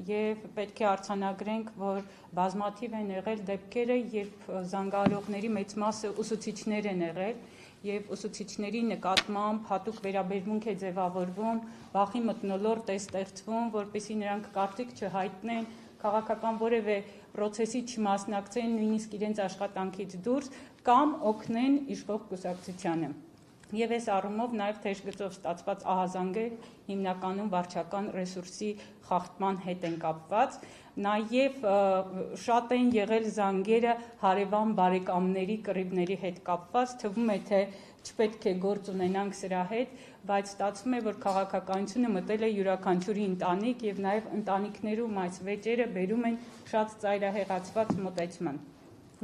եւ պետք է արձանագրենք, որ բազմաթիվ են եղել դեպքերը, երբ զանգահարողների մեծ մասը ուսուցիչներ են եղել եւ ուսուցիչների նկատմամբ հատուկ վերաբերմունք է ձևավորվում, վախի մթնոլորտ է ստեղծվում, որպեսզի նրանք կարծիք չհայտնեն, քաղաքական որևէ process-ի չմասնակցեն, նույնիսկ իրենց աշխատանքից դուրս կամ օգնեն իշխող կուսակցությանը։ Եվ այս առումով նաև թեժգծով ստացված ահազանգեր հիմնականում վարչական ռեսուրսի խախտման հետ են կապված, նաև շատ են եղել զանգերը հարևան բարեկամների, կռիվների հետ կապված, թվում է, թե չպետք է գործ ունենանք սրա հետ, բայց ստացվում է, որ քաղաքականությունը մտել է յուրաքանչյուրի ընտանիք եւ նաև ընտանիքներում այս վեճերը բերում են շատ ծայրահեղացված մոտեցման։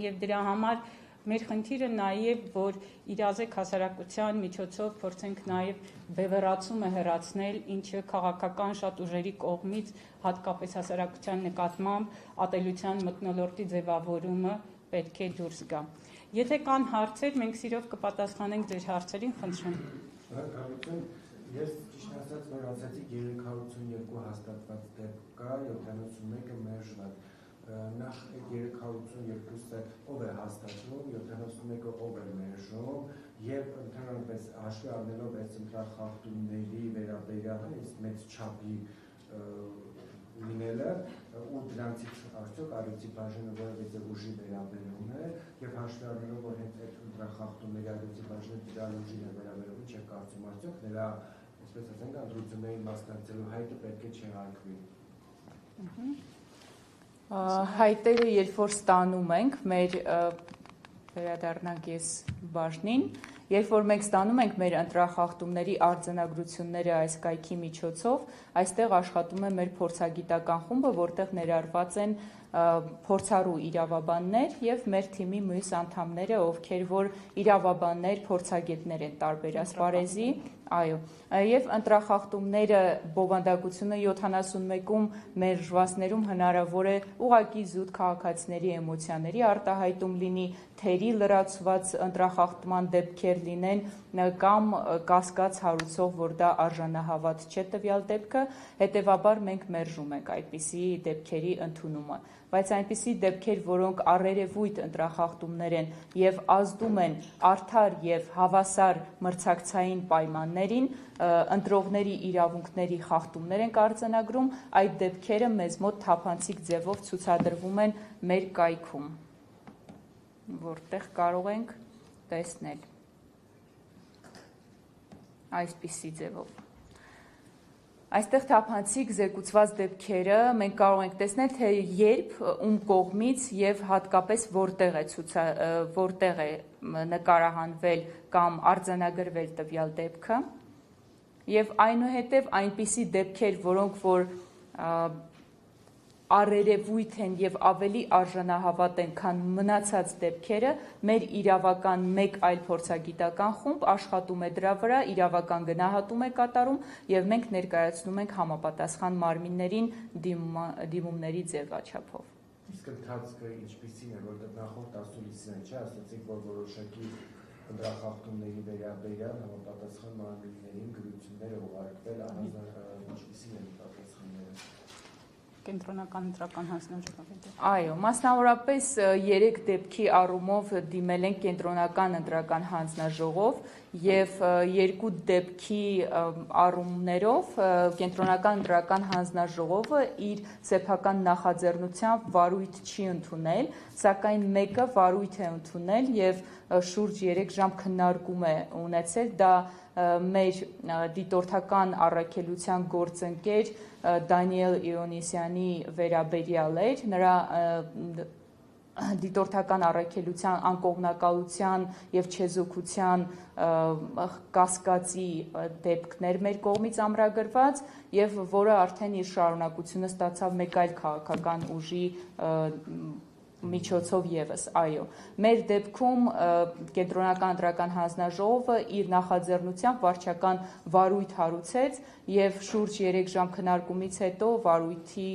Եվ դրա համար մեր խնդիրը նաև, որ իրազեկ հասարակության միջոցով փորձենք նաև բևեռացումը հեռացնել, ինչը քաղաքական շատ ուժերի կողմից, հատկապես հասարակության նկատմամբ ատելության մթնոլորտի ձևավորումը պետք է դուրս գա։ Եթե կան հարցեր, մենք սիրով կպատասխանենք ձեր հարցերին, խնդրեմ։ Ես ճիշտ ասած որ ասացի 382 հաստատված դեպք կա, 71-ը մերժված։ Նախ 382-ը ով է հաստատվում, 71-ը ով է մերժում եւ ընդհանրապես հաշվի առնելով այս ընտրախախտումների վերաբերյալ մեծ չափի լինելը ու դրանցից արդյոք առյուծի բաժինը որևէ ուժի վերաբերում է եւ հաշվի առնելով որ հենց այդ ընտրախախտումների առյուծի բաժինը դրան ուժին է վերաբերում, ինչ է կարծում արդյոք նրա, այսպես ասենք, ընտրություններին մասնակցելու հայտը պետք է չհարգվի։ Հայտերը երբ որ ստանում ենք, մեր վերադառնանք ես բաժնին, երբ որ մենք ստանում ենք մեր ընտրախախտումների արձանագրությունները այս կայքի միջոցով, այստեղ աշխատում է մեր փորձագիտական խումբը, որտեղ ներառված են փորձառու իրավաբաններ եւ մեր թիմի մյուս անդամները, ովքեր որ իրավաբաններ, փորձագետներ են տարբեր ասպարեզի, այո, եւ ընտրախախտումները բովանդակությունը 71-ում մերժվածներում հնարավոր է ուղղակի զուտ քաղաքացիների էմոցիաների արտահայտում լինի, թերի լրացված ընտրախախտման դեպքեր լինեն կամ կասկած հարուցող, որ դա արժանահավատ չէ տվյալ դեպքը, հետեւաբար մենք մերժում ենք այդպիսի դեպքերի ընդունումը, բայց այնպիսի դեպքեր, որոնք առերևույթ ընտրախախտումներ են եւ ազդում են արդար եւ հավասար մրցակցային պայմաններին, ընտրողների իրավունքների խախտումներ են արձանագրում, այդ դեպքերը մեզ մոտ թափանցիկ ձևով ցուցադրվում են մեր կայքում, որտեղ կարող ենք տեսնել այսպիսի ձևով։ Այստեղ թափանցիկ զեկուցված դեպքերը մենք կարող ենք տեսնել, թե երբ, ում կողմից եւ հատկապես որտեղ է նկարահանվել կամ արձանագրվել տվյալ դեպքը եւ այնուհետեւ այնպիսի դեպքեր, որոնք որ առերևույթ են եւ ավելի արժանահավատ են, քան մնացած դեպքերը, մեր իրավական մեկ այլ փորձագիտական խումբ աշխատում է դրա վրա, իրավական գնահատում է կատարում եւ մենք ներկայացնում ենք համապատասխան մարմիններին դիմումների ձևաչափով։ Իսկ ընթացքը ինչպիսին է, որտեղ նախորդ ասուլիսին չէ, ասացիք, որ որոշակի ընտրախախտումների վերաբերյալ համապատասխան մարմիններին գրությունները ուղարկվել, ինչպիսին են պատասխանները։ Կենտրոնական ընտրական հանձնաժողովին։ Այո, մասնավորապես 3 դեպքի առումով դիմել են կենտրոնական ընտրական հանձնաժողով եւ 2 դեպքի առումներով կենտրոնական ընտրական հանձնաժողովը իր սեփական նախաձեռնությամբ վարույթ չի ընդունել, սակայն մեկը վարույթ է ընդունել եւ շուրջ 3 ժամ քննարկում է ունեցել, դա մեր դիտորդական առաքելության գործընկեր Դանիել Իոնիսյանի վերաբերյալ էր, նրա դիտորդական առաքելության անկողմնակալության եւ չեզոքության կասկածի դեպքներ մեր կողմից ամրագրված եւ որը արդեն իր շարունակությունը ստացավ մեկ այլ քաղաքական ուժի միջոցով եւս, այո, մեր դեպքում կենտրոնական ընտրական հանձնաժողովը իր նախաձեռնությամբ վարչական վարույթ հարուցեց եւ շուրջ 3 ժամ քննարկումից հետո վարույթի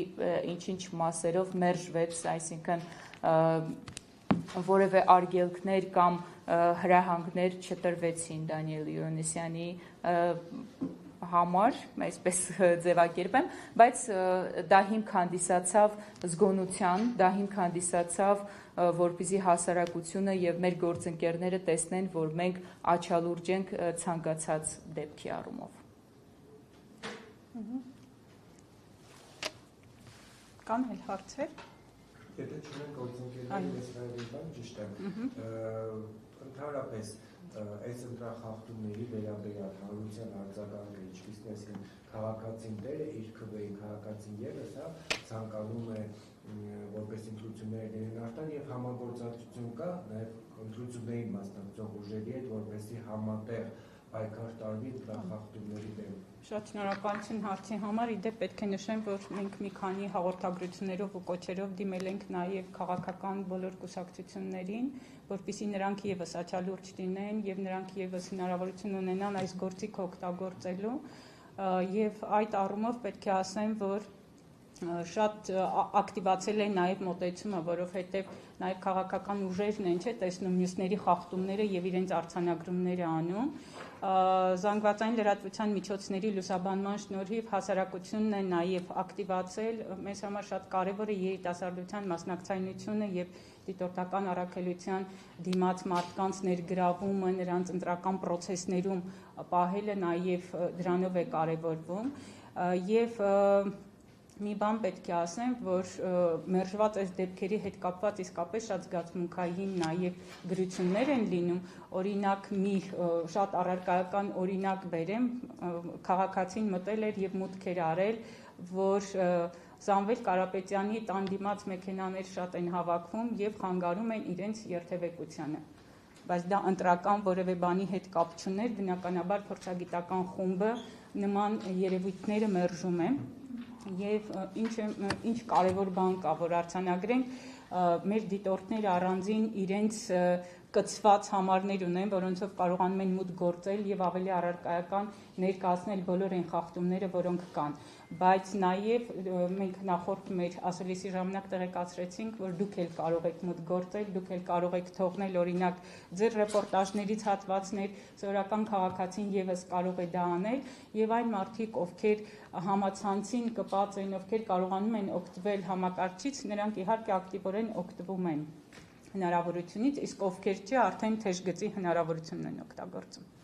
ինչ-ինչ մասերով մերժվեց, այսինքն որևէ արգելքներ կամ հրահանգներ չտրվեցին Դանիել Իոնիսյանի համար, այսպես ձևակերպեմ, բայց դա հիմք հանդիսացավ զգոնության, դա հիմք հանդիսացավ, որպեսզի հասարակությունը եւ մեր գործընկերները տեսնեն, որ մենք աչալուրջ ենք ցանկացած դեպքի առումով։ Կան էլ հարցեր։ Եթե չունենք գործընկերներ, ես վերաբերական ճիշտ եմ։ Ընդհանրապես այս ընտրախախտումների վերաբերյալ հանրության արձագանքը ինչպիսին է քաղաքացին տերը իր քվեին քաղաքացին ևս ցանկանում է որպես ընտրություններ լինեն արտան եւ համագործակցություն կա նաեւ ընտրություններին մասնակցող ուժերի հետ որպեսզի համատեղ պայքար տարվի ընտրախախտումների դեմ։ Շատ շնորհակալություն հարցի համար։ Իդեպ պետք է նշեմ, որ մենք մի քանի հաղորդագրություններով ու կոչերով դիմել ենք նաև քաղաքական բոլոր կուսակցություններին, որպեսզի նրանք եւս աչալուրջ լինեն եւ նրանք եւս հնարավորություն ունենան այս գործիքը օգտագործելու եւ այդ առումով պետք է ասեմ, որ շատ ակտիվացել է նաև մոտեցումը, որովհետև նաև քաղաքական ուժերն են, չէ, տեսնում մյուսների խախտումները եւ իրենց արձանագրումները անում։ Զանգվածային լրատվության միջոցների լուսաբանման շնորհիվ հասարակությունն է նաև ակտիվացել, մեզ համար շատ կարևոր է երիտասարդության մասնակցայնությունը եւ դիտորդական առաքելության դիմաց մարդկանց ներգրավումը, նրանց ընտրական process-ներում պահելը նաև դրանով է կարևորվում եւ մի բան պետք է ասեմ, որ մերժված այս դեպքերի հետ կապված իսկապես շատ զգացմունքային նաև գրություններ են լինում, օրինակ մի շատ առարկայական օրինակ բերեմ, քաղաքացին մտել էր եւ մուտք էր արել, որ Սամվել Կարապետյանի տան դիմաց մեքենաներ շատ են հավաքվում եւ խանգարում են իրենց երթևեկությանը, բայց դա ընտրական որևէ բանի հետ կապ չուներ, բնականաբար փորձագիտական խումբը նման երևույթները մերժում է եւ ինչ կարևոր բան կա, որ արձանագրենք, մեր դիտորդները առանձին իրենց կցված համարներ ունեն, որոնցով կարողանում են մուտք գործել եւ ավելի առարկայական ներկայացնել բոլոր այն խախտումները, որոնք կան, բայց նաեւ մենք նախորդ մեր ասելիսի ժամանակ տեղեկացրեցինք, որ դուք էլ կարող եք մուտք գործել, դուք էլ կարող եք թողնել օրինակ ձեր ռեպորտաժներից հատվածներ, սովորական քաղաքացին եւս կարող է դա անել եւ այն մարդիկ, ովքեր համացանցին կպած են, ովքեր կարողանում են օգտվել համակարգչից, նրանք իհարկե ակտիվորեն օգտվում են հնարավորությունից, իսկ ովքեր չէ, արդեն թեժ գծի հնարավորությունն են օգտագործում։